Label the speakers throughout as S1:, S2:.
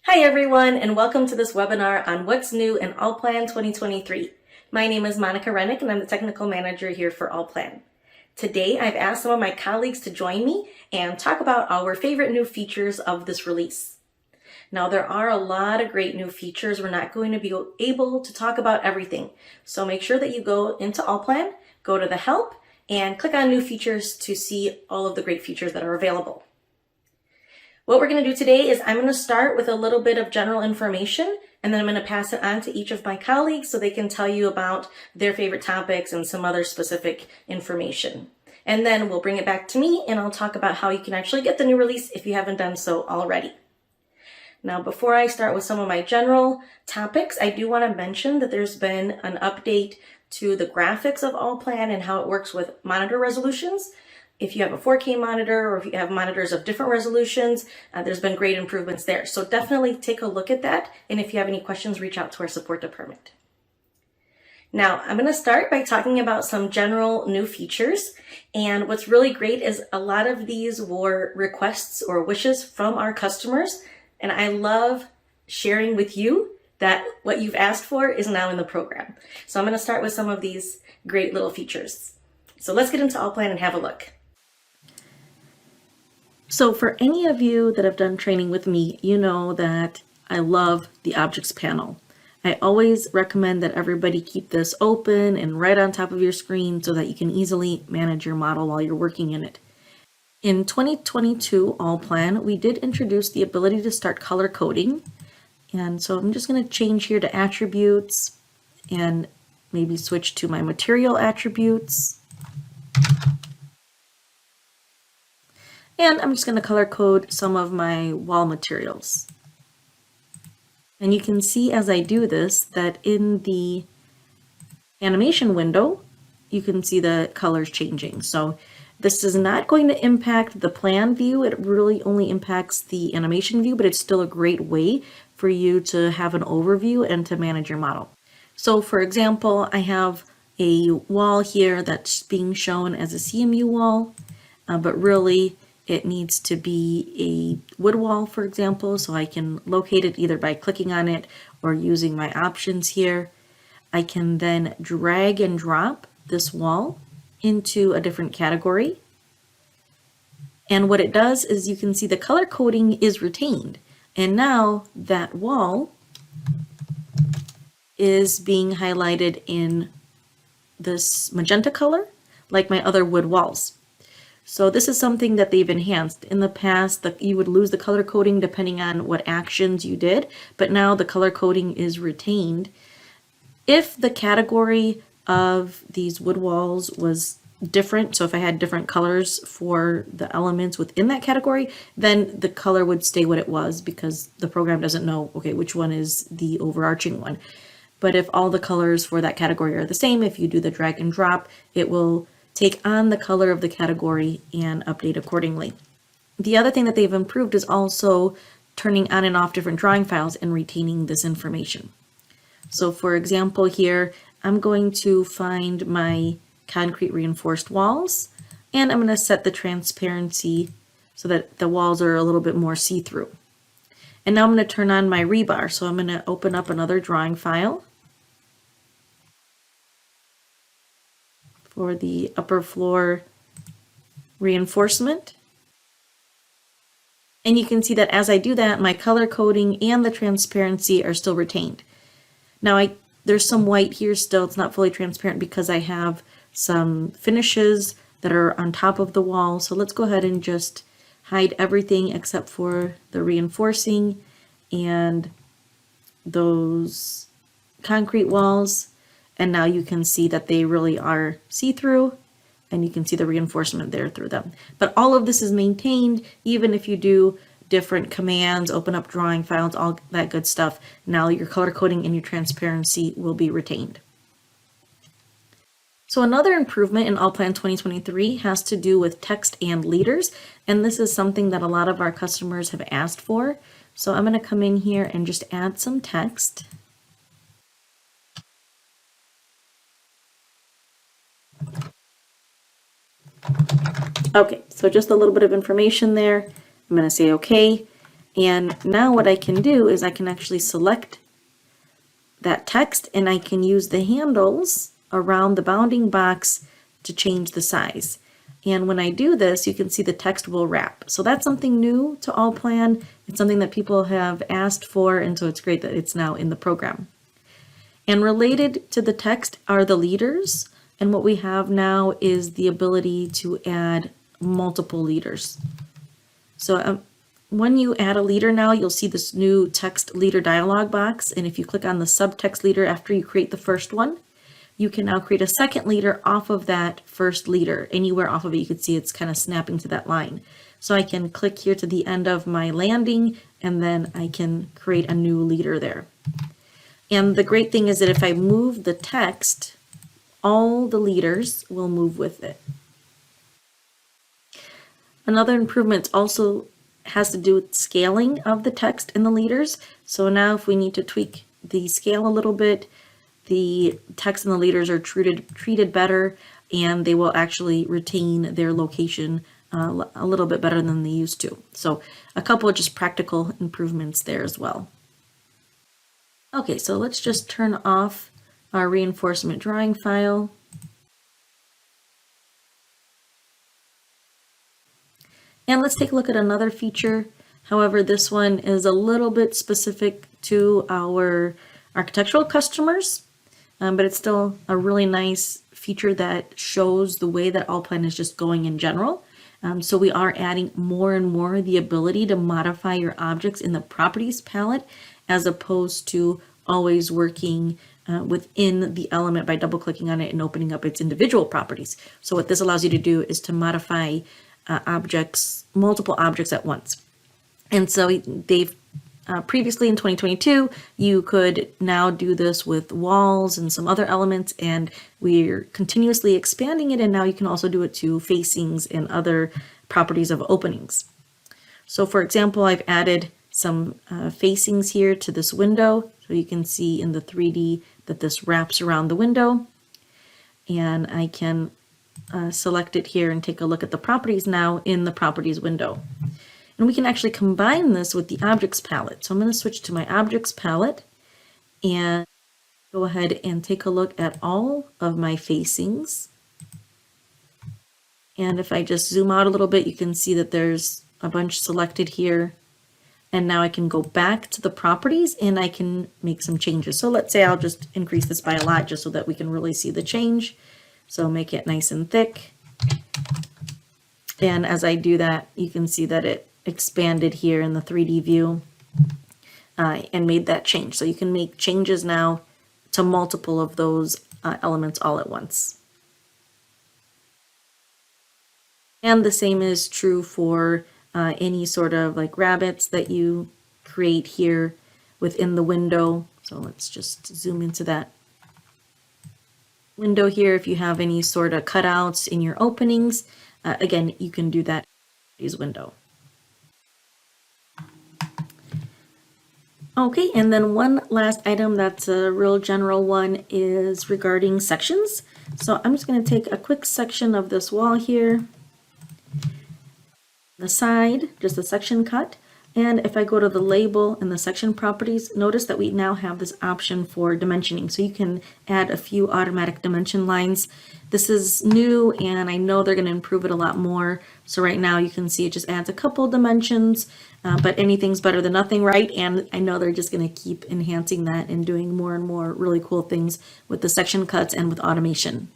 S1: Hi everyone, and welcome to this webinar on what's new in ALLPLAN 2023. My name is Monica Rennick and I'm the technical manager here for ALLPLAN. Today I've asked some of my colleagues to join me and talk about our favorite new features of this release. Now there are a lot of great new features. We're not going to be able to talk about everything. So make sure that you go into ALLPLAN, go to the help, and click on new features to see all of the great features that are available. What we're going to do today is I'm going to start with a little bit of general information, and then I'm going to pass it on to each of my colleagues so they can tell you about their favorite topics and some other specific information. And then we'll bring it back to me and I'll talk about how you can actually get the new release if you haven't done so already. Now, before I start with some of my general topics, I do want to mention that there's been an update to the graphics of ALLPLAN and how it works with monitor resolutions. If you have a 4K monitor or if you have monitors of different resolutions, there's been great improvements there. So definitely take a look at that. And if you have any questions, reach out to our support department. Now, I'm going to start by talking about some general new features. And what's really great is a lot of these were requests or wishes from our customers. And I love sharing with you that what you've asked for is now in the program. So I'm going to start with some of these great little features. So let's get into ALLPLAN and have a look. So for any of you that have done training with me, you know that I love the objects panel. I always recommend that everybody keep this open and right on top of your screen so that you can easily manage your model while you're working in it. In 2022 ALLPLAN, we did introduce the ability to start color coding. And so I'm just going to change here to attributes and maybe switch to my material attributes. And I'm just going to color code some of my wall materials. And you can see as I do this that in the animation window, you can see the colors changing. So this is not going to impact the plan view. It really only impacts the animation view, but it's still a great way for you to have an overview and to manage your model. So for example, I have a wall here that's being shown as a CMU wall, but really it needs to be a wood wall, for example, so I can locate it either by clicking on it or using my options here. I can then drag and drop this wall into a different category. And what it does is you can see the color coding is retained. And now that wall is being highlighted in this magenta color, like my other wood walls. So this is something that they've enhanced. In the past, you would lose the color coding depending on what actions you did, but now the color coding is retained. If the category of these wood walls was different, so if I had different colors for the elements within that category, then the color would stay what it was because the program doesn't know, okay, which one is the overarching one. But if all the colors for that category are the same, if you do the drag and drop, it will take on the color of the category and update accordingly. The other thing that they've improved is also turning on and off different drawing files and retaining this information. So for example here, I'm going to find my concrete reinforced walls and I'm going to set the transparency so that the walls are a little bit more see-through. And now I'm going to turn on my rebar. So I'm going to open up another drawing file for the upper floor reinforcement. And you can see that as I do that, my color coding and the transparency are still retained. Now there's some white here still, it's not fully transparent because I have some finishes that are on top of the wall. So let's go ahead and just hide everything except for the reinforcing and those concrete walls. And now you can see that they really are see-through and you can see the reinforcement there through them. But all of this is maintained even if you do different commands, open up drawing files, all that good stuff. Now your color coding and your transparency will be retained. So another improvement in ALLPLAN 2023 has to do with text and leaders. And this is something that a lot of our customers have asked for. So I'm going to come in here and just add some text. Okay, so just a little bit of information there. I'm going to say okay. And now what I can do is I can actually select that text and I can use the handles around the bounding box to change the size. And when I do this, you can see the text will wrap. So that's something new to ALLPLAN. It's something that people have asked for, and so it's great that it's now in the program. And related to the text are the leaders. And what we have now is the ability to add multiple leaders. So when you add a leader now, you'll see this new text leader dialog box. And if you click on the subtext leader after you create the first one, you can now create a second leader off of that first leader. Anywhere off of it, you can see it's kind of snapping to that line. So I can click here to the end of my landing, and then I can create a new leader there. And the great thing is that if I move the text, all the leaders will move with it. Another improvement also has to do with scaling of the text in the leaders. So now if we need to tweak the scale a little bit, the text in the leaders are treated better, and they will actually retain their location a little bit better than they used to. So a couple of just practical improvements there as well. Okay, so let's just turn off our reinforcement drawing file. And let's take a look at another feature. However, this one is a little bit specific to our architectural customers, but it's still a really nice feature that shows the way that ALLPLAN is just going in general. So we are adding more and more the ability to modify your objects in the properties palette, as opposed to always working within the element by double clicking on it and opening up its individual properties. So what this allows you to do is to modify objects, multiple objects at once. And so they've previously in 2022, you could now do this with walls and some other elements, and we're continuously expanding it, and now you can also do it to facings and other properties of openings. So for example, I've added some facings here to this window, so you can see in the 3D that this wraps around the window, and I can select it here and take a look at the properties now in the properties window. And we can actually combine this with the objects palette. So I'm going to switch to my objects palette and go ahead and take a look at all of my facings. And if I just zoom out a little bit, you can see that there's a bunch selected here. And now I can go back to the properties and I can make some changes. So let's say I'll just increase this by a lot just so that we can really see the change. So make it nice and thick. And as I do that, you can see that it expanded here in the 3D view and made that change. So you can make changes now to multiple of those elements all at once. And the same is true for any sort of like rabbits that you create here within the window. So let's just zoom into that window here. If you have any sort of cutouts in your openings, again, you can do that in this window. Okay, and then one last item that's a real general one is regarding sections. So I'm just going to take a quick section of this wall here, the side, just a section cut. And if I go to the label and the section properties, notice that we now have this option for dimensioning. So you can add a few automatic dimension lines. This is new, and I know they're going to improve it a lot more. So right now you can see it just adds a couple dimensions, but anything's better than nothing, right? And I know they're just going to keep enhancing that and doing more and more really cool things with the section cuts and with automation.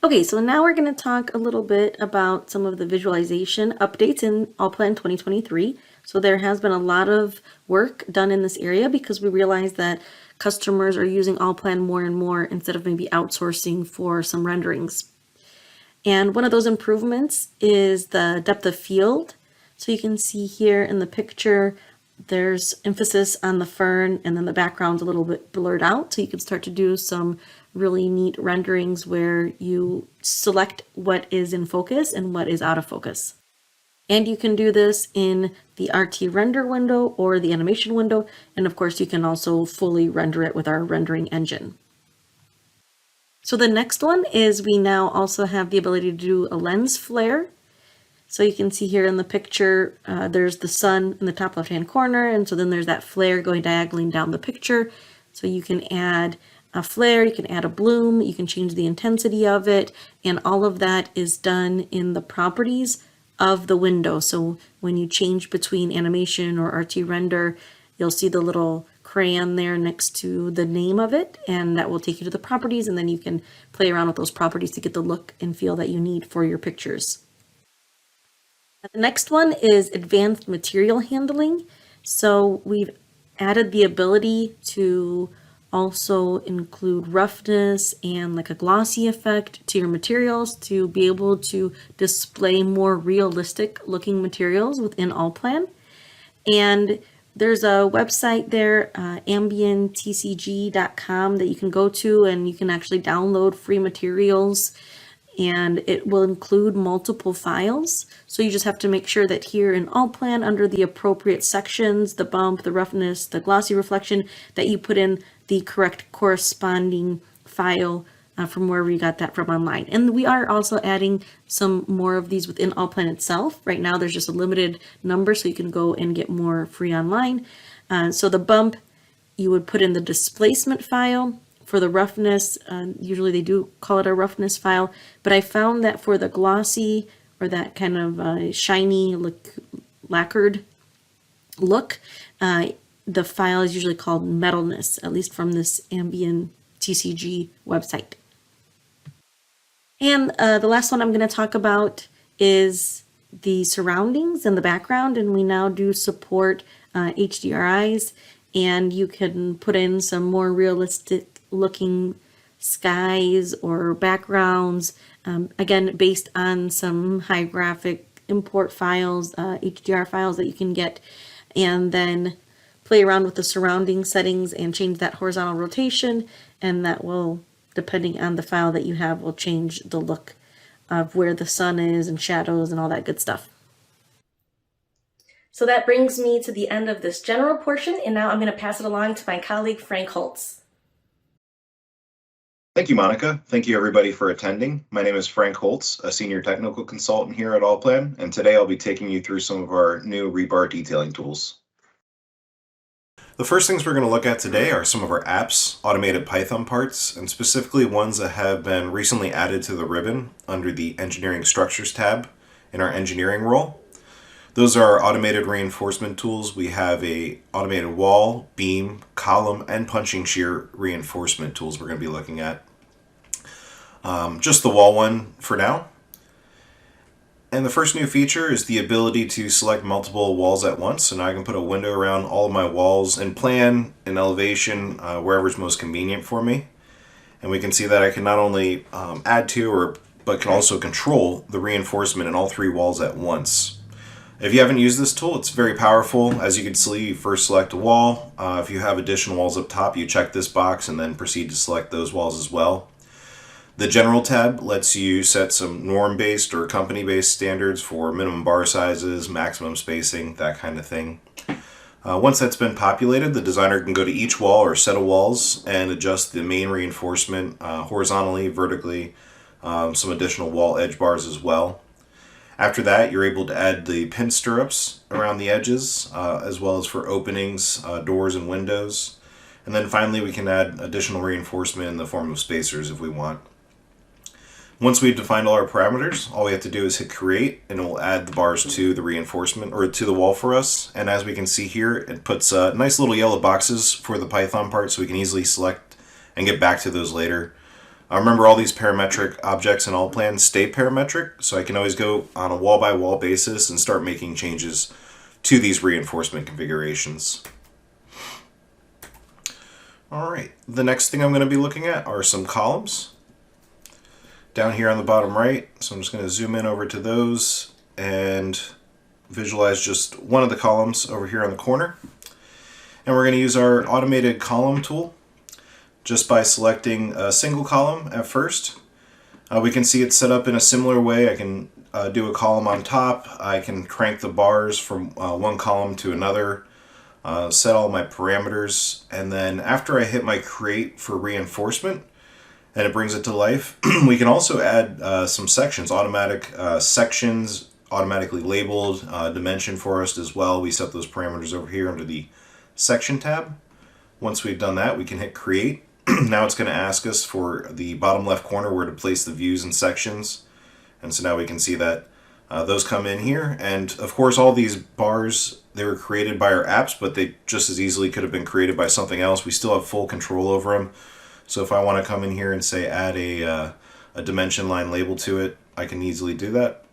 S1: Okay, so now we're going to talk a little bit about some of the visualization updates in ALLPLAN 2023. So there has been a lot of work done in this area because we realize that customers are using ALLPLAN more and more instead of maybe outsourcing for some renderings. And one of those improvements is the depth of field. So you can see here in the picture, there's emphasis on the fern, and then the background's a little bit blurred out. So you can start to do some really neat renderings where you select what is in focus and what is out of focus. And you can do this in the RT render window or the animation window. And of course, you can also fully render it with our rendering engine. So the next one is we now also have the ability to do a lens flare. So you can see here in the picture, there's the sun in the top left-hand corner, and so then there's that flare going diagonally down the picture. So you can add a flare, you can add a bloom, you can change the intensity of it, and all of that is done in the properties of the window. So when you change between animation or RT render, you'll see the little crayon there next to the name of it, and that will take you to the properties, and then you can play around with those properties to get the look and feel that you need for your pictures. The next one is advanced material handling. So we've added the ability to also include roughness and like a glossy effect to your materials to be able to display more realistic looking materials within ALLPLAN. And there's a website there, ambient.tcg.com, that you can go to, and you can actually download free materials, and it will include multiple files. So you just have to make sure that here in ALLPLAN, under the appropriate sections, the bump, the roughness, the glossy reflection, that you put in the correct corresponding file from wherever you got that from online. And we are also adding some more of these within ALLPLAN itself. Right now there's just a limited number, so you can go and get more free online. So the bump, you would put in the displacement file. For the roughness, usually they do call it a roughness file, but I found that for the glossy or that kind of shiny, lacquered look, the file is usually called metalness, at least from this Ambient TCG website. And the last one I'm going to talk about is the surroundings and the background, and we now do support HDRIs, and you can put in some more realistic looking skies or backgrounds, again based on some high graphic import files, HDR files that you can get, and then play around with the surrounding settings and change that horizontal rotation, and that will, depending on the file that you have, will change the look of where the sun is and shadows and all that good stuff. So that brings me to the end of this general portion, and now I'm going to pass it along to my colleague Frank Holtz.
S2: Thank you, Monica. Thank you, everybody, for attending. My name is Frank Holtz, a senior technical consultant here at ALLPLAN, and today I'll be taking you through some of our new rebar detailing tools. The first things we're going to look at today are some of our apps, automated Python parts, and specifically ones that have been recently added to the ribbon under the Engineering Structures tab in our engineering role. Those are our automated reinforcement tools. We have a automated wall, beam, column, and punching shear reinforcement tools we're going to be looking at. Just the wall one for now. And the first new feature is the ability to select multiple walls at once. So now I can put a window around all of my walls and plan an elevation wherever it's most convenient for me. And we can see that I can not only add to but can also control the reinforcement in all three walls at once. If you haven't used this tool, it's very powerful. As you can see, you first select a wall. If you have additional walls up top, you check this box and then proceed to select those walls as well. The General tab lets you set some norm-based or company-based standards for minimum bar sizes, maximum spacing, that kind of thing. Once that's been populated, the designer can go to each wall or set of walls and adjust the main reinforcement horizontally, vertically, some additional wall edge bars as well. After that, you're able to add the pin stirrups around the edges, as well as for openings, doors, and windows. And then finally, we can add additional reinforcement in the form of spacers if we want. Once we've defined all our parameters, all we have to do is hit create, and it will add the bars to the reinforcement or to the wall for us. And as we can see here, it puts nice little yellow boxes for the Python parts, so we can easily select and get back to those later. Remember, all these parametric objects in ALLPLAN stay parametric, so I can always go on a wall-by-wall basis and start making changes to these reinforcement configurations. Alright, the next thing I'm going to be looking at are some columns. Down here on the bottom right, so I'm just going to zoom in over to those and visualize just one of the columns over here on the corner. And we're going to use our automated column tool. Just by selecting a single column at first. We can see it's set up in a similar way. I can do a column on top. I can crank the bars from one column to another, set all my parameters, and then after I hit my create for reinforcement, and it brings it to life, we can also add some sections, automatic sections, automatically labeled, dimension for us as well. We set those parameters over here under the section tab. Once we've done that, we can hit create. Now it's going to ask us for the bottom left corner where to place the views and sections. And so now we can see that those come in here. And of course, all these bars, they were created by our apps, but they just as easily could have been created by something else. We still have full control over them. So if I want to come in here and say add a dimension line label to it, I can easily do that.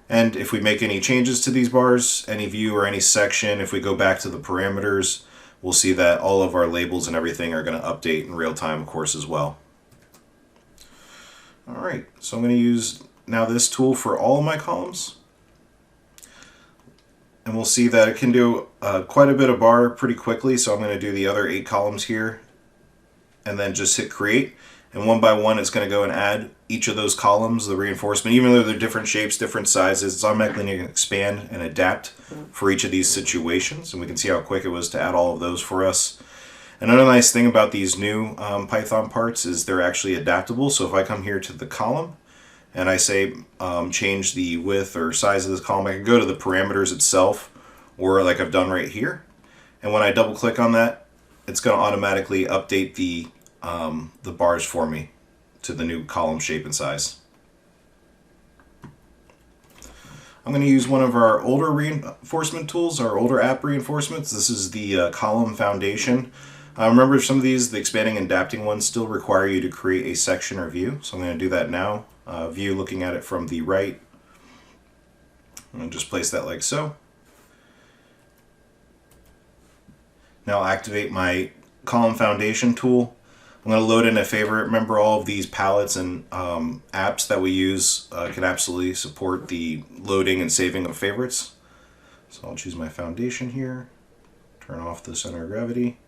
S2: And if we make any changes to these bars, any view or any section, if we go back to the parameters, we'll see that all of our labels and everything are going to update in real time, of course, as well. All right, so I'm going to use now this tool for all of my columns. And we'll see that it can do quite a bit of bar pretty quickly. So I'm going to do the other 8 columns here and then just hit create. And one by one, it's going to go and add each of those columns, the reinforcement. Even though they're different shapes, different sizes, it's automatically going to expand and adapt for each of these situations. And we can see how quick it was to add all of those for us. Another nice thing about these new Python parts is they're actually adaptable. So if I come here to the column and I say change the width or size of this column, I can go to the parameters itself, or like I've done right here. And when I double click on that, it's going to automatically update the bars for me to the new column shape and size. I'm going to use one of our older reinforcement tools, our older app reinforcements. This is the column foundation. Remember, some of these, the expanding and adapting ones, still require you to create a section or view. So I'm going to do that now. View, looking at it from the right. I'm going to just place that like so. Now I'll activate my column foundation tool. I'm going to load in a favorite. Remember, all of these palettes and apps that we use can absolutely support the loading and saving of favorites. So I'll choose my foundation here, turn off the center of gravity,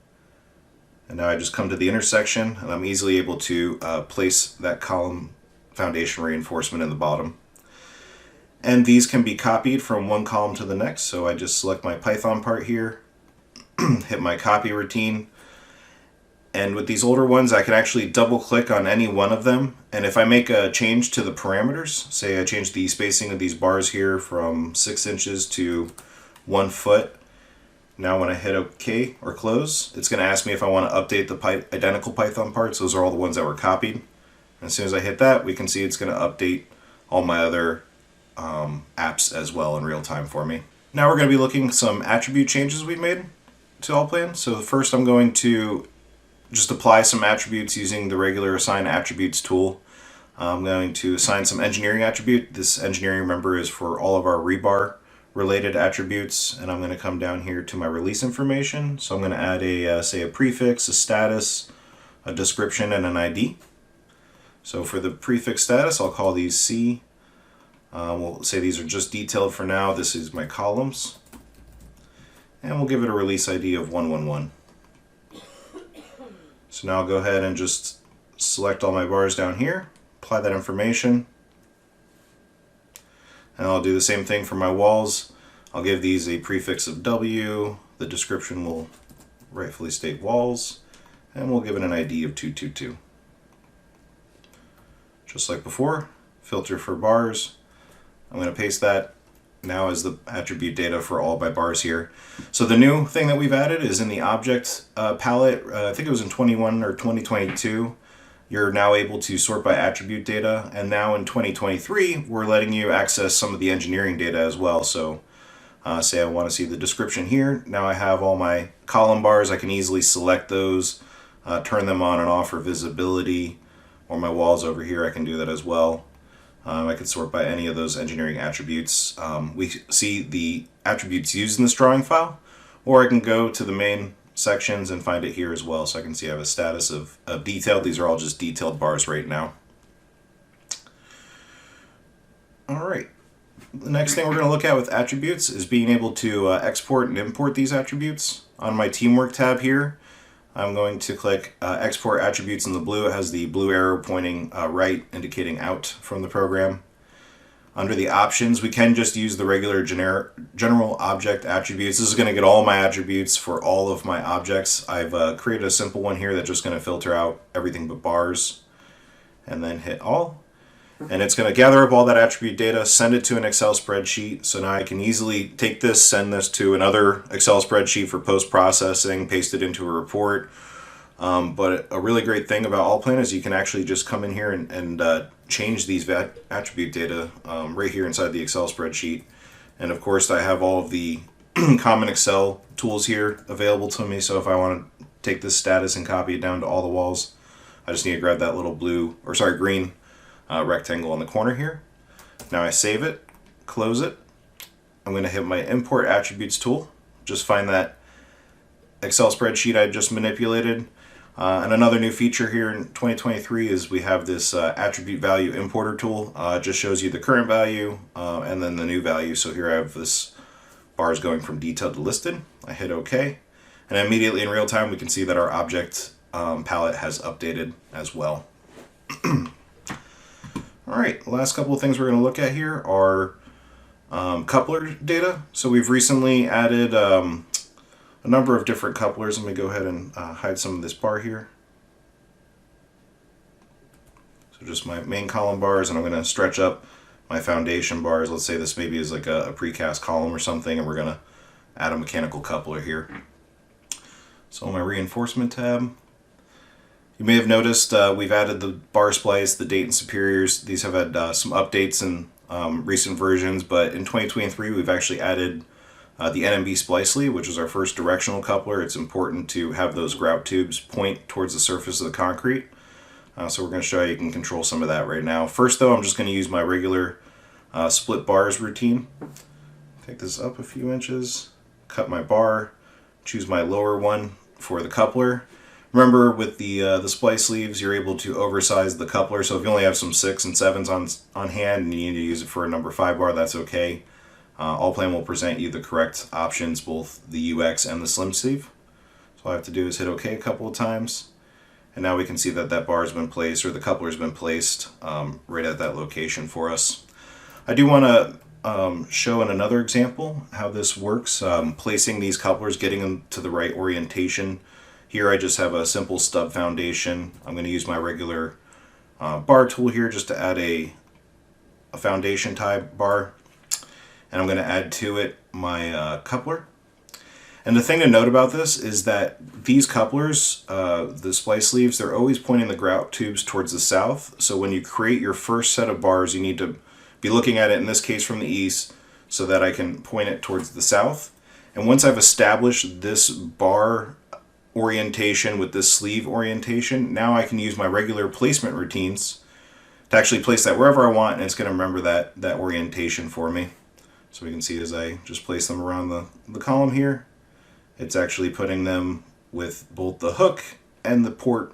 S2: and now I just come to the intersection and I'm easily able to place that column foundation reinforcement in the bottom. And these can be copied from one column to the next. So I just select my Python part here, hit my copy routine. And with these older ones, I can actually double click on any one of them. And if I make a change to the parameters, say I change the spacing of these bars here from 6 inches to 1 foot. Now when I hit OK or close, it's going to ask me if I want to update the identical Python parts. Those are all the ones that were copied. And as soon as I hit that, we can see it's going to update all my other apps as well in real time for me. Now we're going to be looking at some attribute changes we've made to ALLPLAN. So first I'm going to just apply some attributes using the regular assign attributes tool. I'm going to assign some engineering attribute. This engineering, remember, is for all of our rebar related attributes. And I'm going to come down here to my release information. So I'm going to add a, say, a prefix, a status, a description, and an ID. So for the prefix status, I'll call these C. We'll say these are just detailed for now. This is my columns. And we'll give it a release ID of 111. So now I'll go ahead and just select all my bars down here, apply that information. And I'll do the same thing for my walls. I'll give these a prefix of W. The description will rightfully state walls. And we'll give it an ID of 222. Just like before, filter for bars. I'm going to paste that now as the attribute data for all my bars here. So the new thing that we've added is in the object palette. I think it was in 21 or 2022. You're now able to sort by attribute data. And now in 2023, we're letting you access some of the engineering data as well. So say I want to see the description here. Now I have all my column bars. I can easily select those, turn them on and off for visibility. Or my walls over here, I can do that as well. I could sort by any of those engineering attributes. We see the attributes used in this drawing file, or I can go to the main sections and find it here as well. So I can see I have a status of detailed. These are all just detailed bars right now. All right. The next thing we're going to look at with attributes is being able to export and import these attributes. On my teamwork tab here, I'm going to click export attributes in the blue. It has the blue arrow pointing right, indicating out from the program. Under the options, we can just use the regular general object attributes. This is going to get all my attributes for all of my objects. I've created a simple one here that's just going to filter out everything but bars, and then hit all. And it's going to gather up all that attribute data, send it to an Excel spreadsheet. So now I can easily take this, send this to another Excel spreadsheet for post-processing, paste it into a report. But a really great thing about ALLPLAN is you can actually just come in here and change these attribute data right here inside the Excel spreadsheet. And of course, I have all of the common Excel tools here available to me. So if I want to take this status and copy it down to all the walls, I just need to grab that little green rectangle in the corner here. Now I save it, close it. I'm going to hit my import attributes tool. Just find that Excel spreadsheet I just manipulated. And another new feature here in 2023 is we have this attribute value importer tool. It just shows you the current value and then the new value. So here I have this bars going from detailed to listed. I hit OK. And immediately in real time, we can see that our object palette has updated as well. All right, the last couple of things we're going to look at here are coupler data. So we've recently added a number of different couplers. Let me go ahead and hide some of this bar here. So just my main column bars, and I'm going to stretch up my foundation bars. Let's say this maybe is like a precast column or something, and we're going to add a mechanical coupler here. So my reinforcement tab, you may have noticed we've added the bar splice, the date and superiors. These have had some updates in recent versions, but in 2023 we've actually added the NMB splice sleeve, which is our first directional coupler. It's important to have those grout tubes point towards the surface of the concrete. So we're going to show you can control some of that right now. First though, I'm just going to use my regular split bars routine. Take this up a few inches, cut my bar, choose my lower one for the coupler. Remember with the splice sleeves, you're able to oversize the coupler. So if you only have some 6 and 7s on hand and you need to use it for a number 5 bar, that's okay. ALLPLAN will present you the correct options, both the UX and the slim sleeve. So all I have to do is hit OK a couple of times. And now we can see that that bar has been placed, or the coupler has been placed right at that location for us. I do want to show in another example how this works, placing these couplers, getting them to the right orientation. Here I just have a simple stub foundation. I'm going to use my regular bar tool here just to add a foundation type bar. And I'm going to add to it my coupler. And the thing to note about this is that these couplers, the splice sleeves, they're always pointing the grout tubes towards the south. So when you create your first set of bars, you need to be looking at it, in this case from the east, so that I can point it towards the south. And once I've established this bar orientation with this sleeve orientation, now I can use my regular placement routines to actually place that wherever I want, and it's going to remember that orientation for me. So we can see as I just place them around the column here, it's actually putting them with both the hook and the port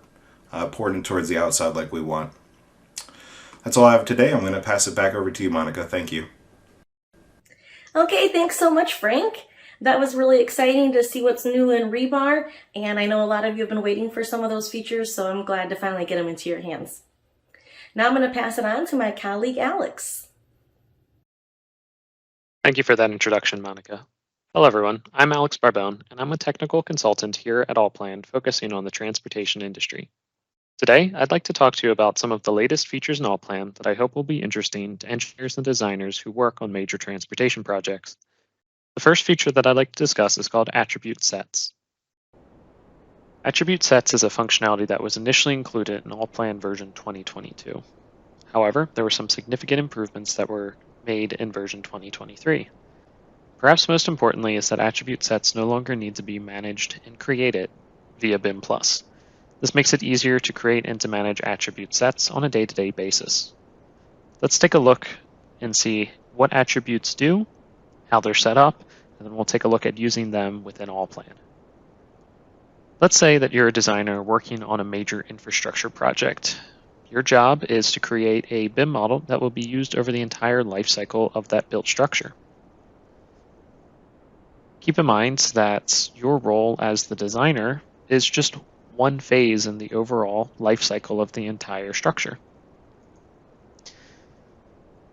S2: ported towards the outside like we want. That's all I have today. I'm going to pass it back over to you, Monica. Thank you.
S1: Okay, thanks so much, Frank. That was really exciting to see what's new in rebar, and I know a lot of you have been waiting for some of those features, so I'm glad to finally get them into your hands. Now I'm going to pass it on to my colleague, Alex.
S3: Thank you for that introduction, Monica. Hello, everyone. I'm Alex Barbone, and I'm a technical consultant here at ALLPLAN, focusing on the transportation industry. Today, I'd like to talk to you about some of the latest features in ALLPLAN that I hope will be interesting to engineers and designers who work on major transportation projects. The first feature that I'd like to discuss is called attribute sets. Attribute sets is a functionality that was initially included in ALLPLAN version 2022. However, there were some significant improvements that were made in version 2023. Perhaps most importantly is that attribute sets no longer need to be managed and created via BIM+. This makes it easier to create and to manage attribute sets on a day-to-day basis. Let's take a look and see what attributes do, how they're set up, and then we'll take a look at using them within ALLPLAN. Let's say that you're a designer working on a major infrastructure project. Your job is to create a BIM model that will be used over the entire life cycle of that built structure. Keep in mind that your role as the designer is just one phase in the overall life cycle of the entire structure.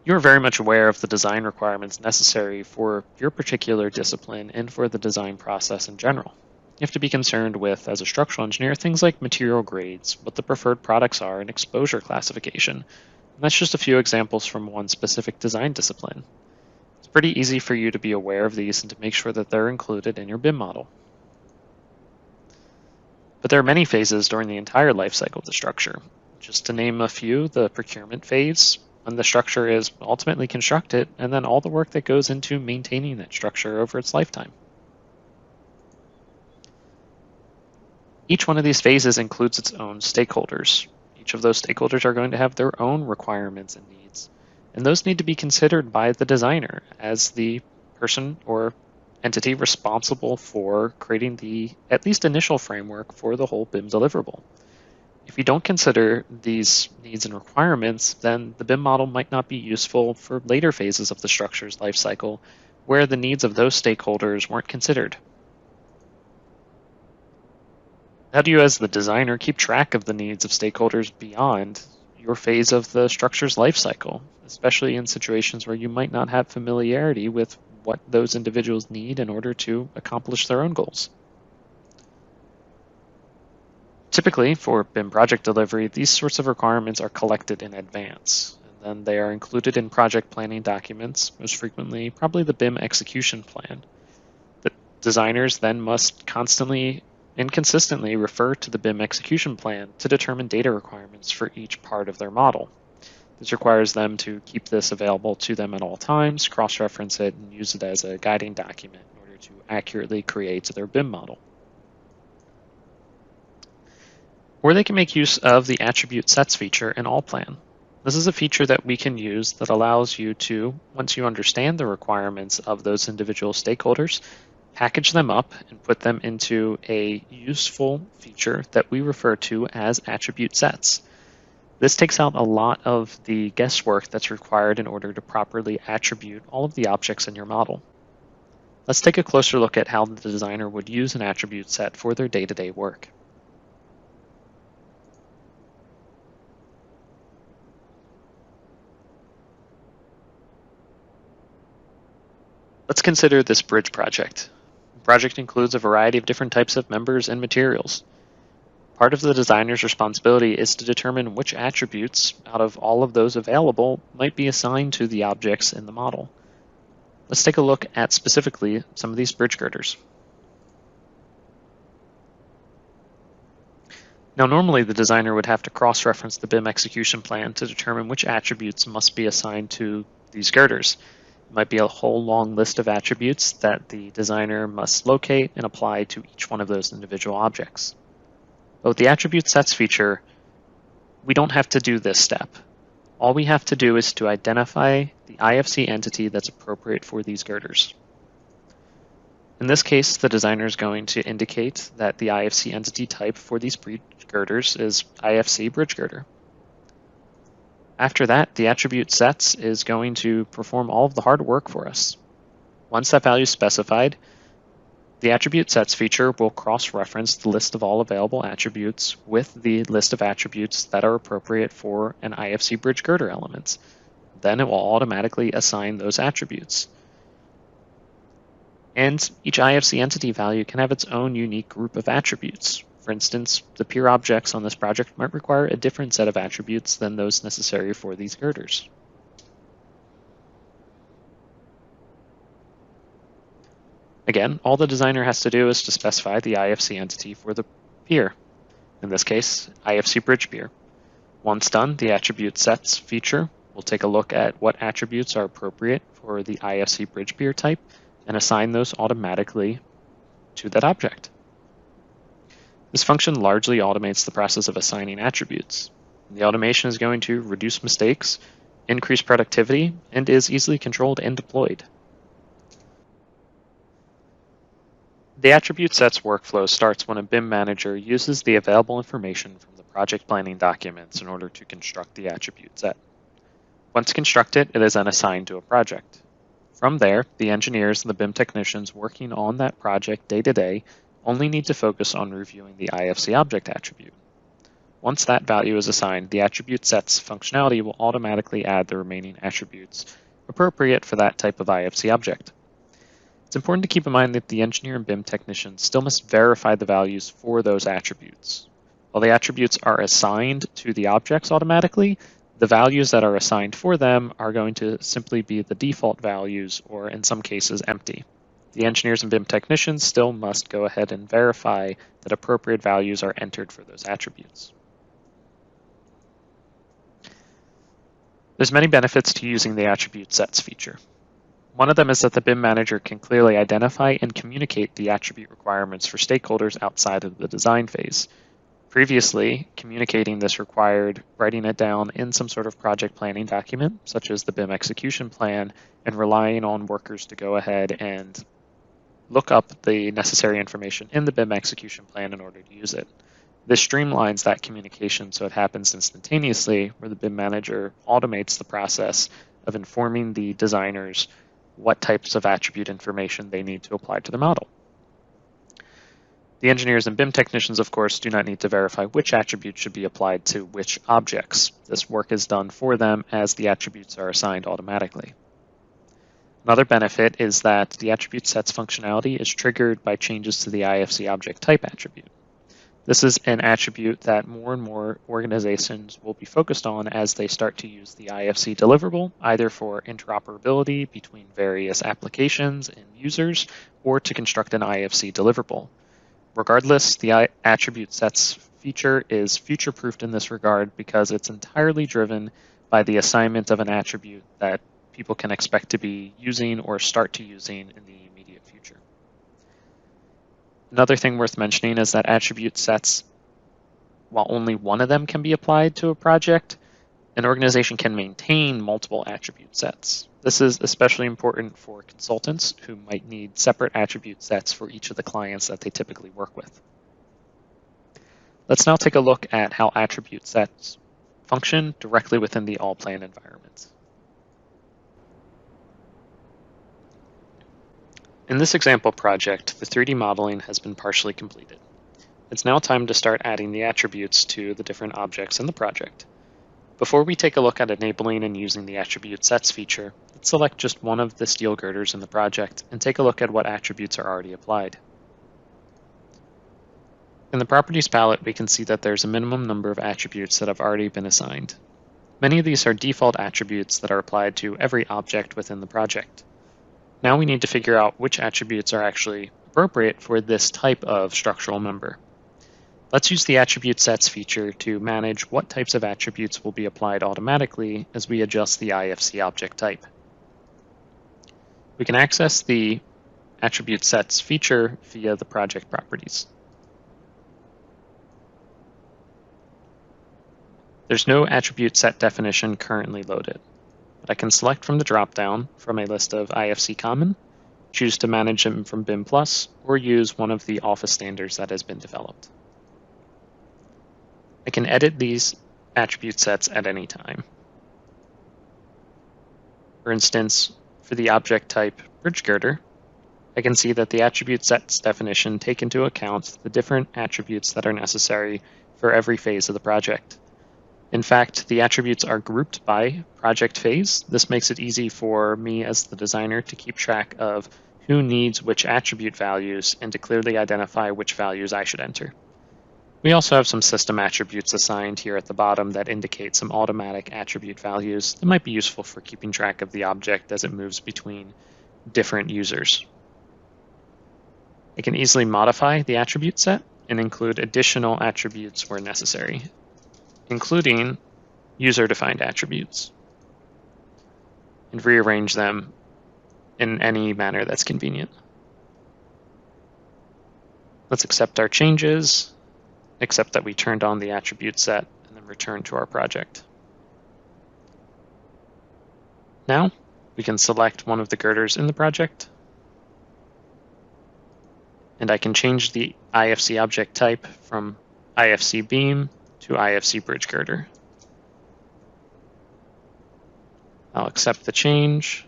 S3: You're very much aware of the design requirements necessary for your particular discipline and for the design process in general. You have to be concerned with, as a structural engineer, things like material grades, what the preferred products are, and exposure classification. And that's just a few examples from one specific design discipline. It's pretty easy for you to be aware of these and to make sure that they're included in your BIM model. But there are many phases during the entire life cycle of the structure. Just to name a few, the procurement phase, when the structure is ultimately constructed, and then all the work that goes into maintaining that structure over its lifetime. Each one of these phases includes its own stakeholders. Each of those stakeholders are going to have their own requirements and needs, and those need to be considered by the designer as the person or entity responsible for creating the at least initial framework for the whole BIM deliverable. If you don't consider these needs and requirements, then the BIM model might not be useful for later phases of the structure's life cycle where the needs of those stakeholders weren't considered. How do you, as the designer, keep track of the needs of stakeholders beyond your phase of the structure's life cycle, especially in situations where you might not have familiarity with what those individuals need in order to accomplish their own goals? Typically, for BIM project delivery, these sorts of requirements are collected in advance, and then they are included in project planning documents, most frequently probably the BIM execution plan. The designers then must constantly and consistently refer to the BIM execution plan to determine data requirements for each part of their model. This requires them to keep this available to them at all times, cross-reference it, and use it as a guiding document in order to accurately create their BIM model. Or they can make use of the attribute sets feature in ALLPLAN. This is a feature that we can use that allows you to, once you understand the requirements of those individual stakeholders, package them up and put them into a useful feature that we refer to as attribute sets. This takes out a lot of the guesswork that's required in order to properly attribute all of the objects in your model. Let's take a closer look at how the designer would use an attribute set for their day-to-day work. Let's consider this bridge project. The project includes a variety of different types of members and materials. Part of the designer's responsibility is to determine which attributes out of all of those available might be assigned to the objects in the model. Let's take a look at specifically some of these bridge girders. Now, normally the designer would have to cross-reference the BIM execution plan to determine which attributes must be assigned to these girders. It might be a whole long list of attributes that the designer must locate and apply to each one of those individual objects. But with the attribute sets feature, we don't have to do this step. All we have to do is to identify the IFC entity that's appropriate for these girders. In this case, the designer is going to indicate that the IFC entity type for these bridge girders is IFC bridge girder. After that, the attribute sets is going to perform all of the hard work for us. Once that value is specified, the attribute sets feature will cross-reference the list of all available attributes with the list of attributes that are appropriate for an IFC bridge girder element. Then it will automatically assign those attributes. And each IFC entity value can have its own unique group of attributes. For instance, the pier objects on this project might require a different set of attributes than those necessary for these girders. Again, all the designer has to do is to specify the IFC entity for the pier. In this case, IFC bridge pier. Once done, the attribute sets feature will take a look at what attributes are appropriate for the IFC bridge pier type and assign those automatically to that object. This function largely automates the process of assigning attributes. The automation is going to reduce mistakes, increase productivity, and is easily controlled and deployed. The attribute sets workflow starts when a BIM manager uses the available information from the project planning documents in order to construct the attribute set. Once constructed, it is then assigned to a project. From there, the engineers and the BIM technicians working on that project day to day only need to focus on reviewing the IFC object attribute. Once that value is assigned, the attribute sets functionality will automatically add the remaining attributes appropriate for that type of IFC object. It's important to keep in mind that the engineer and BIM technician still must verify the values for those attributes. While the attributes are assigned to the objects automatically, The values that are assigned for them are going to simply be the default values, or in some cases, empty. The engineers and BIM technicians still must go ahead and verify that appropriate values are entered for those attributes. There's many benefits to using the attribute sets feature. One of them is that the BIM manager can clearly identify and communicate the attribute requirements for stakeholders outside of the design phase. Previously, communicating this required writing it down in some sort of project planning document, such as the BIM execution plan, and relying on workers to go ahead and look up the necessary information in the BIM execution plan in order to use it. This streamlines that communication so it happens instantaneously, where the BIM manager automates the process of informing the designers what types of attribute information they need to apply to the model. The engineers and BIM technicians, of course, do not need to verify which attributes should be applied to which objects. This work is done for them as the attributes are assigned automatically. Another benefit is that the attribute sets functionality is triggered by changes to the IFC object type attribute. This is an attribute that more and more organizations will be focused on as they start to use the IFC deliverable, either for interoperability between various applications and users, or to construct an IFC deliverable. Regardless, the attribute sets feature is future-proofed in this regard because it's entirely driven by the assignment of an attribute that people can expect to be using or start to using in the immediate future. Another thing worth mentioning is that attribute sets, while only one of them can be applied to a project, an organization can maintain multiple attribute sets. This is especially important for consultants who might need separate attribute sets for each of the clients that they typically work with. Let's now take a look at how attribute sets function directly within the ALLPLAN environment. In this example project, the 3D modeling has been partially completed. It's now time to start adding the attributes to the different objects in the project. Before we take a look at enabling and using the attribute sets feature, let's select just one of the steel girders in the project and take a look at what attributes are already applied. In the properties palette, we can see that there's a minimum number of attributes that have already been assigned. Many of these are default attributes that are applied to every object within the project. Now we need to figure out which attributes are actually appropriate for this type of structural member. Let's use the attribute sets feature to manage what types of attributes will be applied automatically as we adjust the IFC object type. We can access the attribute sets feature via the project properties. There's no attribute set definition currently loaded, but I can select from the dropdown from a list of IFC common, choose to manage them from BIM Plus, or use one of the Office standards that has been developed. I can edit these attribute sets at any time. For instance, for the object type bridge girder, I can see that the attribute sets definition take into account the different attributes that are necessary for every phase of the project. In fact, the attributes are grouped by project phase. This makes it easy for me as the designer to keep track of who needs which attribute values and to clearly identify which values I should enter. We also have some system attributes assigned here at the bottom that indicate some automatic attribute values that might be useful for keeping track of the object as it moves between different users. I can easily modify the attribute set and include additional attributes where necessary, including user-defined attributes, and rearrange them in any manner that's convenient. Let's accept our changes, except that we turned on the attribute set and then return to our project. Now, we can select one of the girders in the project, and I can change the IFC object type from IFC beam to IFC bridge girder. I'll accept the change,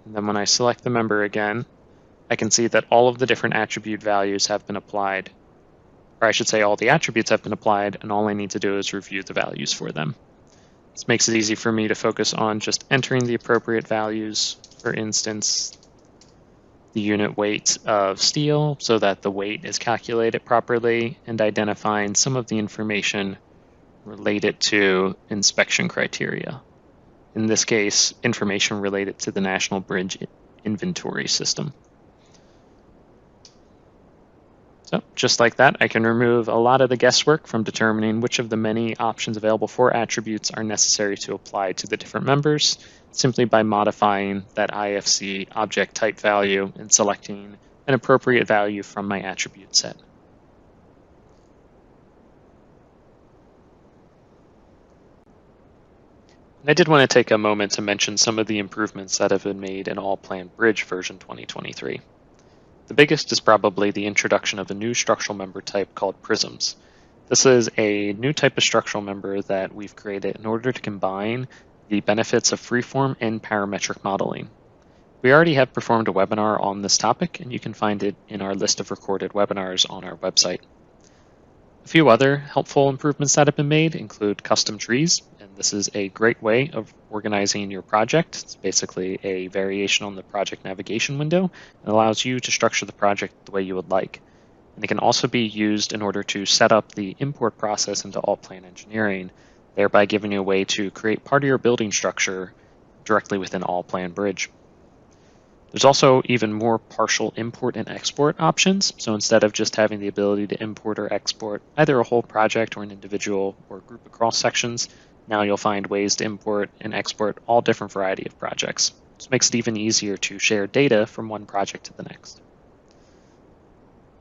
S3: and then when I select the member again, I can see that all of the different attribute values have been applied. Or I should say all the attributes have been applied, and all I need to do is review the values for them. This makes it easy for me to focus on just entering the appropriate values. For instance, the unit weight of steel so that the weight is calculated properly, and identifying some of the information related to inspection criteria. In this case, information related to the National Bridge Inventory System. So just like that, I can remove a lot of the guesswork from determining which of the many options available for attributes are necessary to apply to the different members, simply by modifying that IFC object type value and selecting an appropriate value from my attribute set. And I did want to take a moment to mention some of the improvements that have been made in ALLPLAN Bridge version 2023. The biggest is probably the introduction of a new structural member type called prisms. This is a new type of structural member that we've created in order to combine the benefits of freeform and parametric modeling. We already have performed a webinar on this topic, and you can find it in our list of recorded webinars on our website. A few other helpful improvements that have been made include custom trees, and this is a great way of organizing your project. It's basically a variation on the project navigation window and allows you to structure the project the way you would like. And it can also be used in order to set up the import process into ALLPLAN engineering, thereby giving you a way to create part of your building structure directly within ALLPLAN Bridge. There's also even more partial import and export options. So instead of just having the ability to import or export either a whole project or an individual or group of cross sections, now you'll find ways to import and export all different variety of projects. This makes it even easier to share data from one project to the next.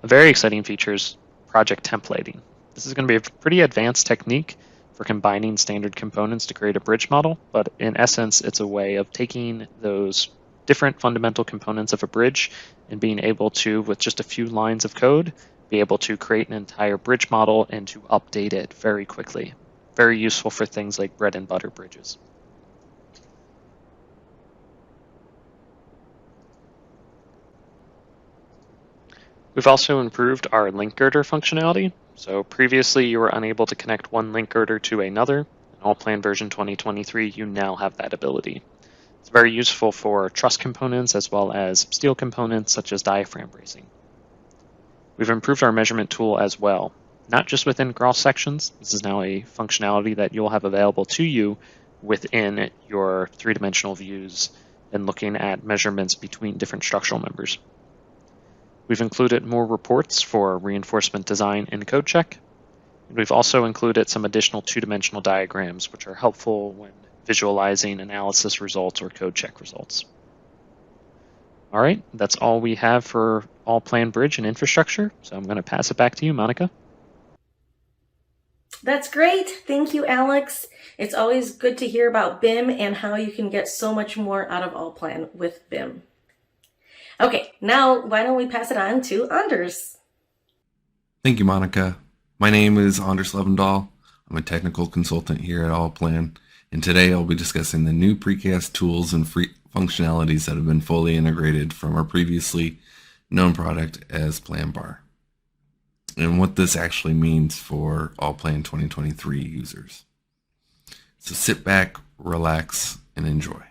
S3: A very exciting feature is project templating. This is going to be a pretty advanced technique for combining standard components to create a bridge model, but in essence, it's a way of taking those different fundamental components of a bridge and being able to, with just a few lines of code, be able to create an entire bridge model and to update it very quickly. Very useful for things like bread and butter bridges. We've also improved our link girder functionality. So previously you were unable to connect one link girder to another. In ALLPLAN version 2023, you now have that ability. It's very useful for truss components as well as steel components such as diaphragm bracing. We've improved our measurement tool as well, not just within cross sections. This is now a functionality that you'll have available to you within your three-dimensional views and looking at measurements between different structural members. We've included more reports for reinforcement design and code check. And we've also included some additional two-dimensional diagrams, which are helpful when visualizing analysis results or code check results. All right, that's all we have for ALLPLAN Bridge and infrastructure. So I'm going to pass it back to you, Monica.
S1: That's great. Thank you, Alex. It's always good to hear about BIM and how you can get so much more out of ALLPLAN with BIM. Okay, now why don't we pass it on to Anders?
S4: Thank you, Monica. My name is Anders Levendahl. I'm a technical consultant here at ALLPLAN, and today I'll be discussing the new precast tools and free functionalities that have been fully integrated from our previously known product as PlanBar, and what this actually means for ALLPLAN 2023 users. So sit back, relax, and enjoy.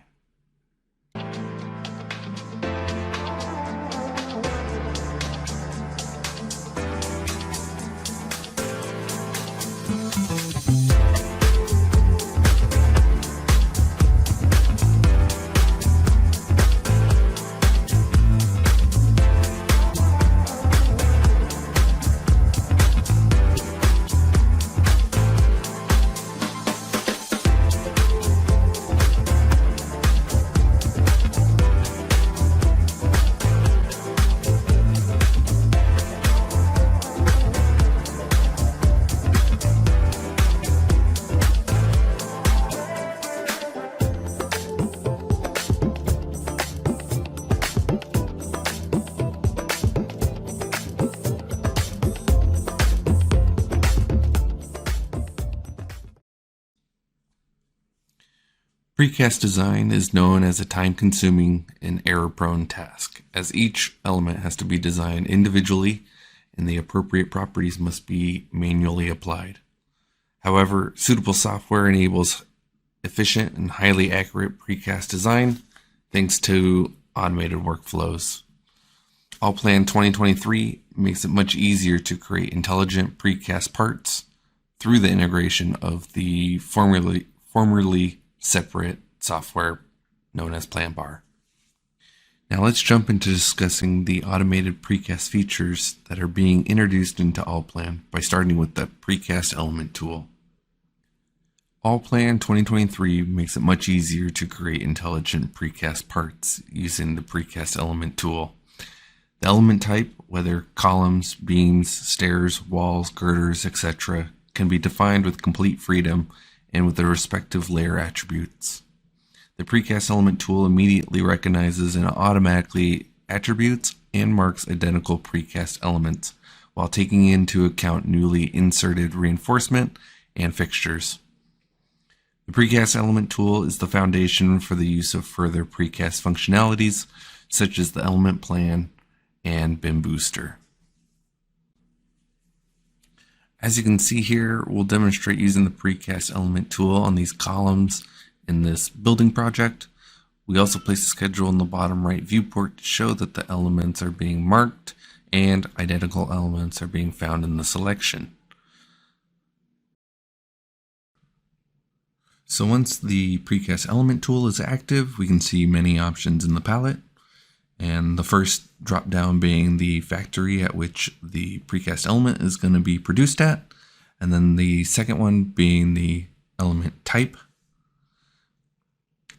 S4: Precast design is known as a time-consuming and error-prone task, as each element has to be designed individually and the appropriate properties must be manually applied. However, suitable software enables efficient and highly accurate precast design thanks to automated workflows. ALLPLAN 2023 makes it much easier to create intelligent precast parts through the integration of the formerly separate software known as PlanBar. Now let's jump into discussing the automated precast features that are being introduced into ALLPLAN by starting with the precast element tool. ALLPLAN 2023 makes it much easier to create intelligent precast parts using the precast element tool. The element type, whether columns, beams, stairs, walls, girders, etc., can be defined with complete freedom and with their respective layer attributes. The precast element tool immediately recognizes and automatically attributes and marks identical precast elements while taking into account newly inserted reinforcement and fixtures. The precast element tool is the foundation for the use of further precast functionalities such as the element plan and BIM booster. As you can see here, we'll demonstrate using the precast element tool on these columns in this building project. We also place a schedule in the bottom right viewport to show that the elements are being marked and identical elements are being found in the selection. So once the precast element tool is active, we can see many options in the palette. And the first drop down being the factory at which the precast element is going to be produced at. And then the second one being the element type.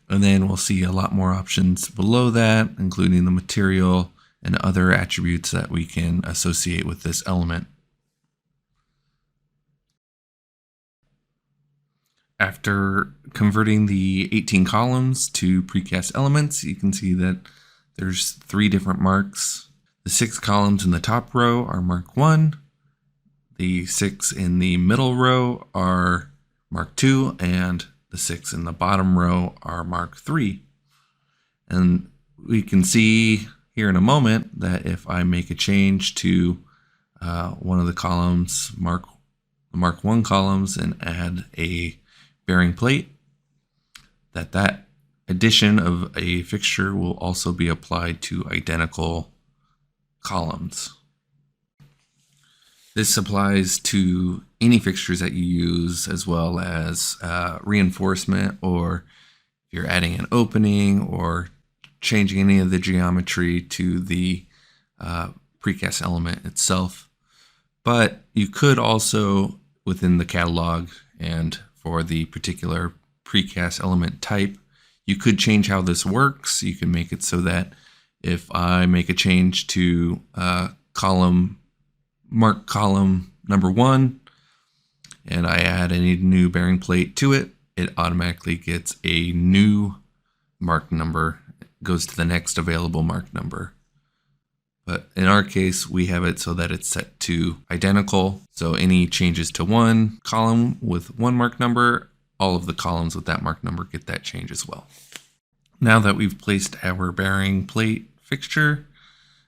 S4: And then we'll see a lot more options below that, including the material and other attributes that we can associate with this element. After converting the 18 columns to precast elements, you can see that there's 3 different marks. The 6 columns in the top row are mark 1. The 6 in the middle row are mark 2, and the 6 in the bottom row are mark 3. And we can see here in a moment that if I make a change to one of the columns, mark 1 columns, and add a bearing plate, that addition of a fixture will also be applied to identical columns. This applies to any fixtures that you use, as well as reinforcement, or if you're adding an opening or changing any of the geometry to the precast element itself. But you could also, within the catalog and for the particular precast element type, you could change how this works. You can make it so that if I make a change to mark column number 1, and I add any new bearing plate to it, it automatically gets a new mark number, goes to the next available mark number. But in our case, we have it so that it's set to identical. So any changes to one column with one mark number, all of the columns with that mark number get that change as well. Now that we've placed our bearing plate fixture,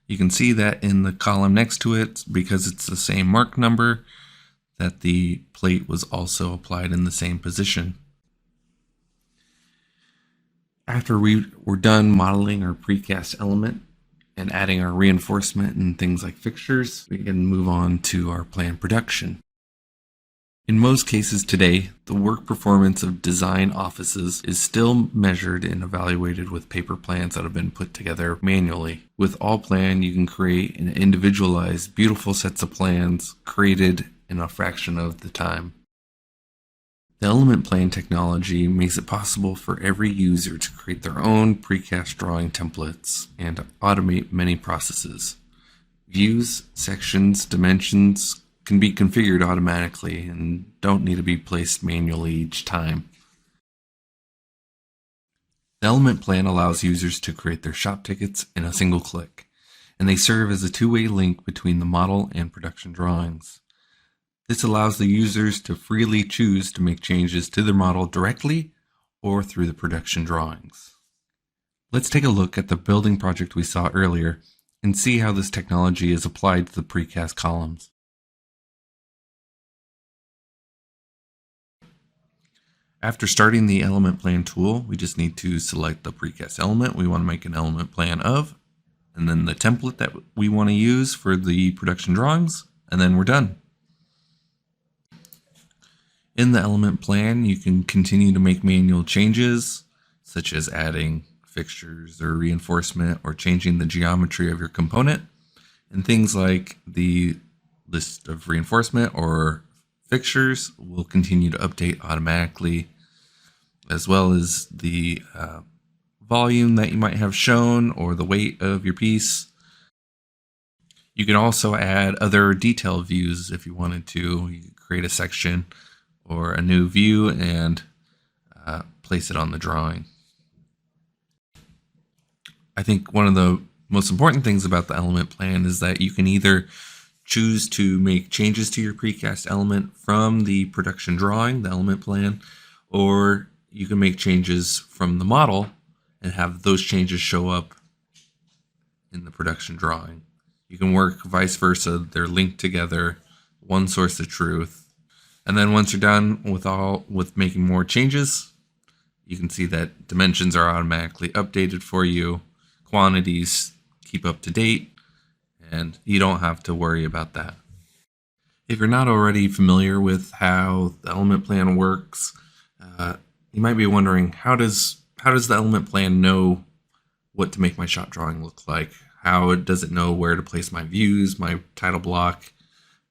S4: you can see that in the column next to it, because it's the same mark number, that the plate was also applied in the same position. After we were done modeling our precast element and adding our reinforcement and things like fixtures, we can move on to our planned production. In most cases today, the work performance of design offices is still measured and evaluated with paper plans that have been put together manually. With ALLPLAN, you can create and individualize beautiful sets of plans created in a fraction of the time. The element plan technology makes it possible for every user to create their own precast drawing templates and automate many processes. Views, sections, dimensions can be configured automatically and don't need to be placed manually each time. The element plan allows users to create their shop tickets in a single click, and they serve as a two-way link between the model and production drawings. This allows the users to freely choose to make changes to their model directly or through the production drawings. Let's take a look at the building project we saw earlier and see how this technology is applied to the precast columns. After starting the element plan tool, we just need to select the precast element we want to make an element plan of, and then the template that we want to use for the production drawings, and then we're done. In the element plan, you can continue to make manual changes, such as adding fixtures or reinforcement or changing the geometry of your component. And things like the list of reinforcement or fixtures will continue to update automatically, as well as the volume that you might have shown or the weight of your piece. You can also add other detail views if you wanted to. You could create a section or a new view and place it on the drawing. I think one of the most important things about the element plan is that you can either choose to make changes to your precast element from the production drawing, the element plan, or you can make changes from the model and have those changes show up in the production drawing. You can work vice versa. They're linked together, one source of truth. And then once you're done with making more changes, you can see that dimensions are automatically updated for you. Quantities keep up to date, and you don't have to worry about that. If you're not already familiar with how the element plan works, you might be wondering, how does the element plan know what to make my shop drawing look like? How does it know where to place my views, my title block,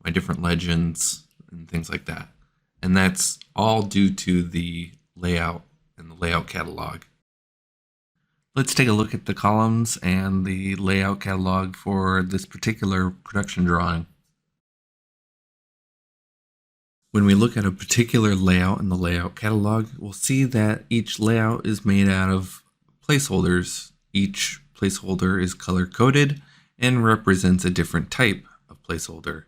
S4: my different legends, and things like that? And that's all due to the layout and the layout catalog. Let's take a look at the columns and the layout catalog for this particular production drawing. When we look at a particular layout in the layout catalog, we'll see that each layout is made out of placeholders. Each placeholder is color-coded and represents a different type of placeholder.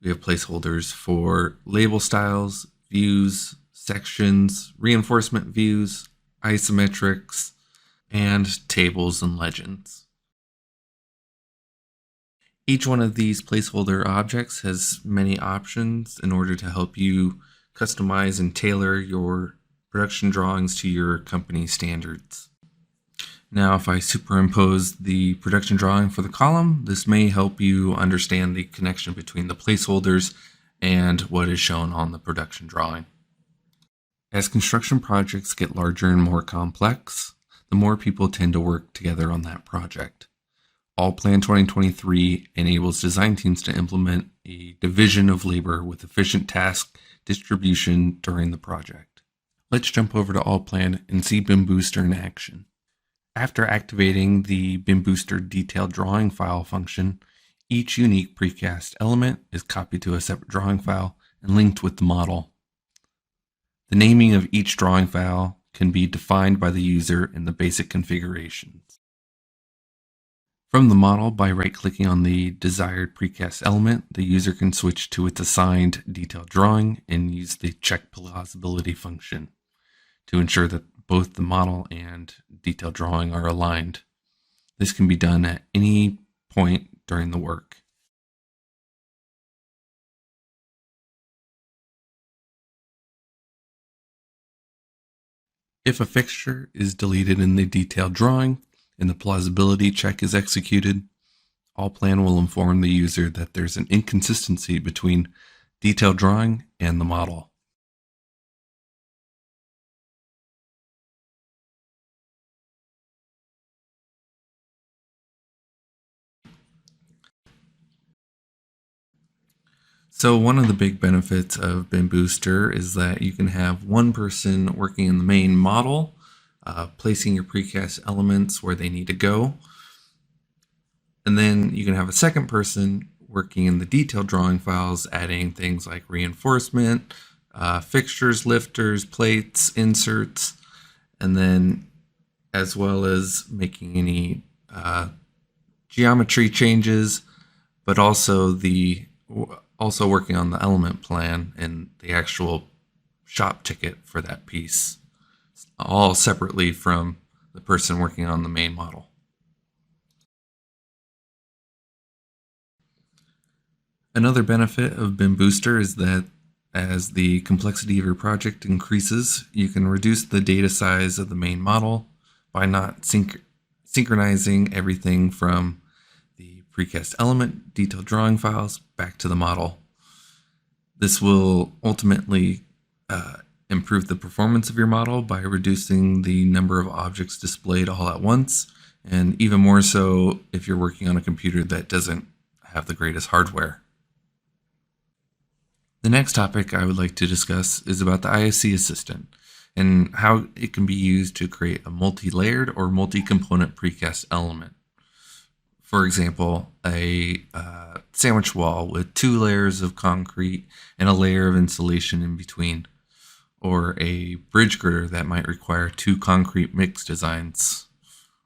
S4: We have placeholders for label styles, views, sections, reinforcement views, isometrics, and tables and legends. Each one of these placeholder objects has many options in order to help you customize and tailor your production drawings to your company standards. Now, if I superimpose the production drawing for the column, this may help you understand the connection between the placeholders and what is shown on the production drawing. As construction projects get larger and more complex, the more people tend to work together on that project. ALLPLAN 2023 enables design teams to implement a division of labor with efficient task distribution during the project. Let's jump over to ALLPLAN and see BIM Booster in action. After activating the BIM Booster detailed drawing file function, each unique precast element is copied to a separate drawing file and linked with the model. The naming of each drawing file can be defined by the user in the basic configurations. From the model, by right-clicking on the desired precast element, the user can switch to its assigned detailed drawing and use the check plausibility function to ensure that both the model and detailed drawing are aligned. This can be done at any point during the work. If a fixture is deleted in the detailed drawing and the plausibility check is executed, ALLPLAN will inform the user that there's an inconsistency between detailed drawing and the model. So one of the big benefits of BIM Booster is that you can have one person working in the main model, placing your precast elements where they need to go. And then you can have a second person working in the detailed drawing files, adding things like reinforcement, fixtures, lifters, plates, inserts, and then as well as making any geometry changes, but also working on the element plan and the actual shop ticket for that piece, all separately from the person working on the main model. Another benefit of BIM Booster is that as the complexity of your project increases, you can reduce the data size of the main model by not synchronizing everything from the precast element detailed drawing files back to the model. This will ultimately improve the performance of your model by reducing the number of objects displayed all at once, and even more so if you're working on a computer that doesn't have the greatest hardware. The next topic I would like to discuss is about the IFC Assistant and how it can be used to create a multi-layered or multi-component precast element. For example, a sandwich wall with 2 layers of concrete and a layer of insulation in between, or a bridge girder that might require 2 concrete mix designs,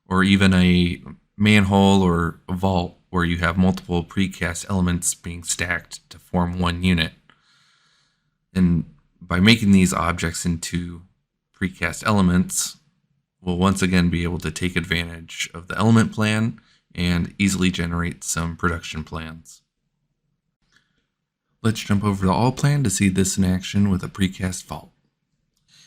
S4: or even a manhole or a vault where you have multiple precast elements being stacked to form one unit. And by making these objects into precast elements, we'll once again be able to take advantage of the element plan and easily generate some production plans. Let's jump over to ALLPLAN to see this in action with a precast vault.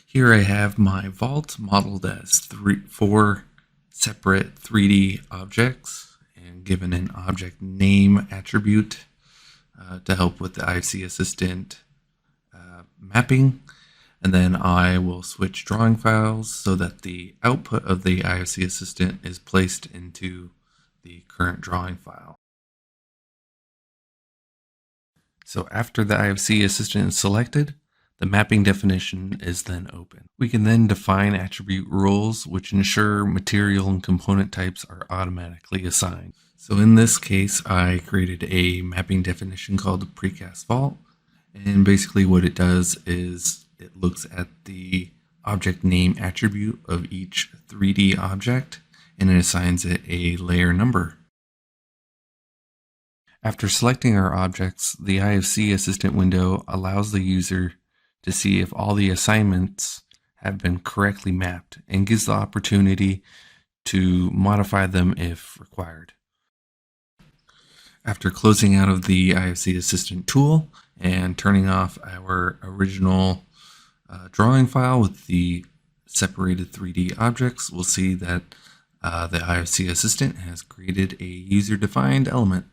S4: Here I have my vault modeled as 4 separate 3D objects and given an object name attribute to help with the IFC Assistant mapping. And then I will switch drawing files so that the output of the IFC Assistant is placed into the current drawing file. So after the IFC Assistant is selected, the mapping definition is then open. We can then define attribute rules which ensure material and component types are automatically assigned. So in this case, I created a mapping definition called the precast vault. And basically what it does is it looks at the object name attribute of each 3D object and it assigns it a layer number. After selecting our objects, the IFC Assistant window allows the user to see if all the assignments have been correctly mapped and gives the opportunity to modify them if required. After closing out of the IFC Assistant tool and turning off our original drawing file with the separated 3D objects, we'll see that the IFC Assistant has created a user-defined element.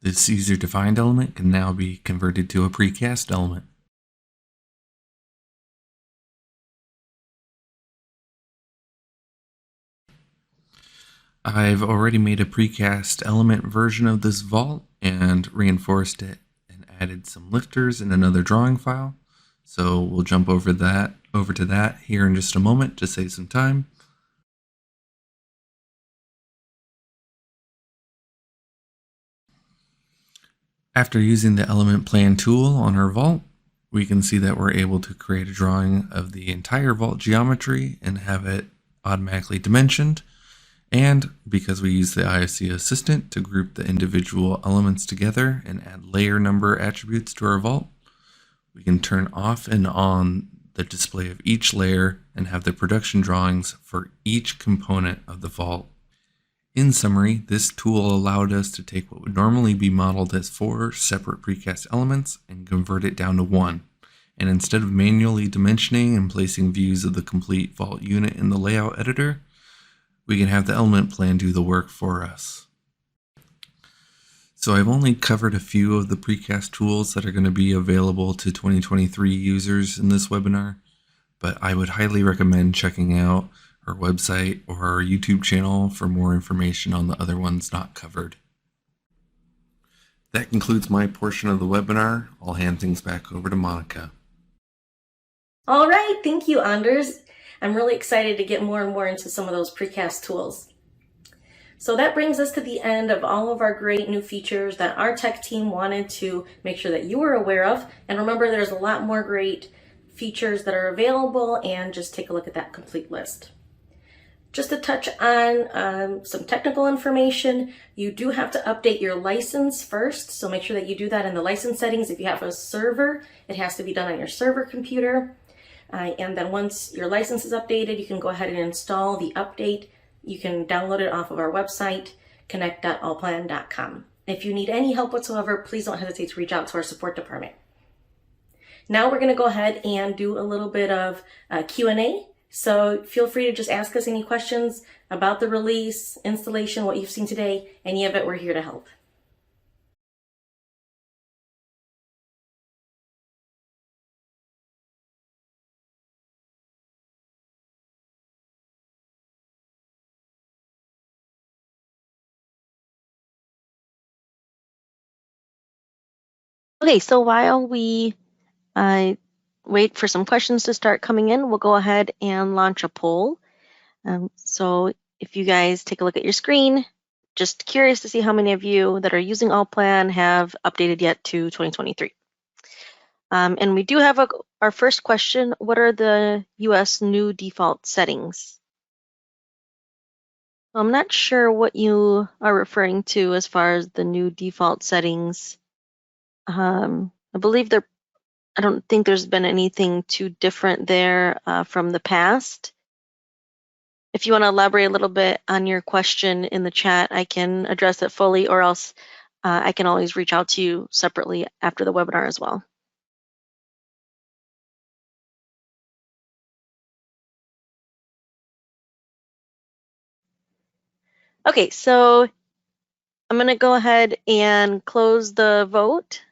S4: This user-defined element can now be converted to a precast element. I've already made a precast element version of this vault and reinforced it and added some lifters in another drawing file. So we'll jump over to that here in just a moment to save some time. After using the element plan tool on our vault, we can see that we're able to create a drawing of the entire vault geometry and have it automatically dimensioned. And because we use the IFC Assistant to group the individual elements together and add layer number attributes to our vault, we can turn off and on the display of each layer and have the production drawings for each component of the vault. In summary, this tool allowed us to take what would normally be modeled as 4 separate precast elements and convert it down to 1. And instead of manually dimensioning and placing views of the complete vault unit in the layout editor, we can have the element plan do the work for us. So I've only covered a few of the precast tools that are going to be available to 2023 users in this webinar, but I would highly recommend checking out our website or our YouTube channel for more information on the other ones not covered. That concludes my portion of the webinar. I'll hand things back over to Monica.
S1: All right, thank you, Anders. I'm really excited to get more and more into some of those precast tools. So that brings us to the end of all of our great new features that our tech team wanted to make sure that you were aware of. And remember, there's a lot more great features that are available, and just take a look at that complete list. Just to touch on some technical information, you do have to update your license first. So make sure that you do that in the license settings. If you have a server, it has to be done on your server computer. And then once your license is updated, you can go ahead and install the update. You can download it off of our website, connect.allplan.com. If you need any help whatsoever, please don't hesitate to reach out to our support department. Now we're going to go ahead and do a little bit of Q&A. So feel free to just ask us any questions about the release, installation, what you've seen today, any of it, we're here to help.
S5: Okay, so while we wait for some questions to start coming in, we'll go ahead and launch a poll. So if you guys take a look at your screen, just curious to see how many of you that are using ALLPLAN have updated yet to 2023. And we do have our first question. What are the US new default settings? I'm not sure what you are referring to as far as the new default settings. I believe I don't think there's been anything too different there from the past. If you want to elaborate a little bit on your question in the chat, I can address it fully, or else I can always reach out to you separately after the webinar as well. Okay, so I'm going to go ahead and close the vote,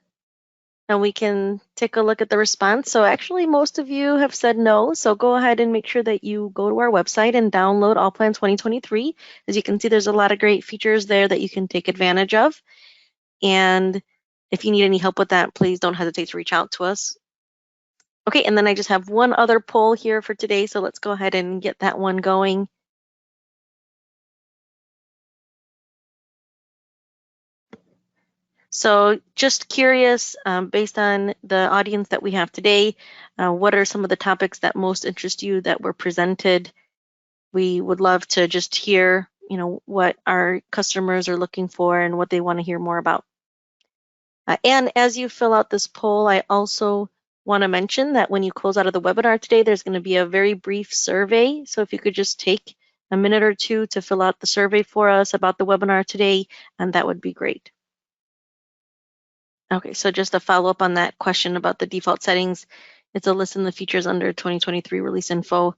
S5: and we can take a look at the response. So actually, most of you have said no, so go ahead and make sure that you go to our website and download ALLPLAN 2023. As you can see, there's a lot of great features there that you can take advantage of. And if you need any help with that, please don't hesitate to reach out to us. Okay, and then I just have one other poll here for today, so let's go ahead and get that one going. So just curious, based on the audience that we have today, what are some of the topics that most interest you that were presented? We would love to just hear, what our customers are looking for and what they want to hear more about. And as you fill out this poll, I also want to mention that when you close out of the webinar today, there's going to be a very brief survey. So if you could just take a minute or two to fill out the survey for us about the webinar today, and that would be great. Okay, so just a follow up on that question about the default settings, it's a list in the features under 2023 release info.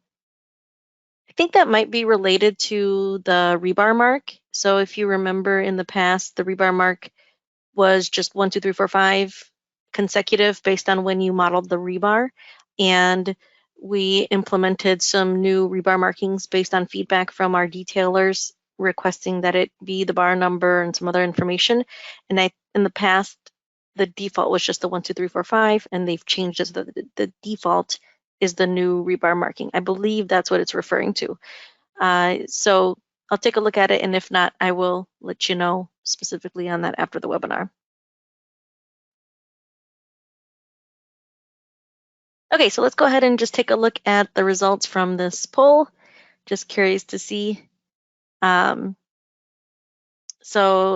S5: I think that might be related to the rebar mark. So if you remember in the past, the rebar mark was just 1, 2, 3, 4, 5 consecutive based on when you modeled the rebar. And we implemented some new rebar markings based on feedback from our detailers requesting that it be the bar number and some other information. And in the past, the default was just the 1, 2, 3, 4, 5, and they've changed it so that the default is the new rebar marking. I believe that's what it's referring to. So I'll take a look at it, and if not, I will let you know specifically on that after the webinar. Okay, so let's go ahead and just take a look at the results from this poll. Just curious to see. So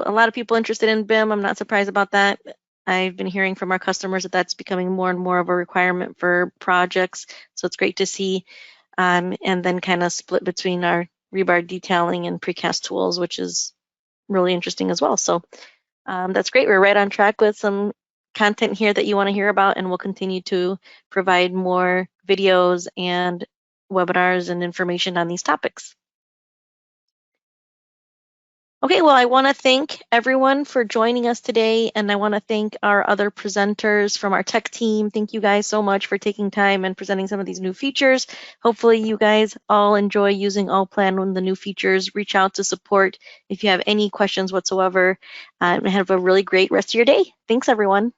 S5: a lot of people interested in BIM. I'm not surprised about that. I've been hearing from our customers that that's becoming more and more of a requirement for projects. So it's great to see. And then kind of split between our rebar detailing and precast tools, which is really interesting as well. So that's great. We're right on track with some content here that you want to hear about, and we'll continue to provide more videos and webinars and information on these topics. Okay, well, I want to thank everyone for joining us today, and I want to thank our other presenters from our tech team. Thank you guys so much for taking time and presenting some of these new features. Hopefully you guys all enjoy using ALLPLAN when the new features. reach out to support if you have any questions whatsoever, and have a really great rest of your day. Thanks, everyone.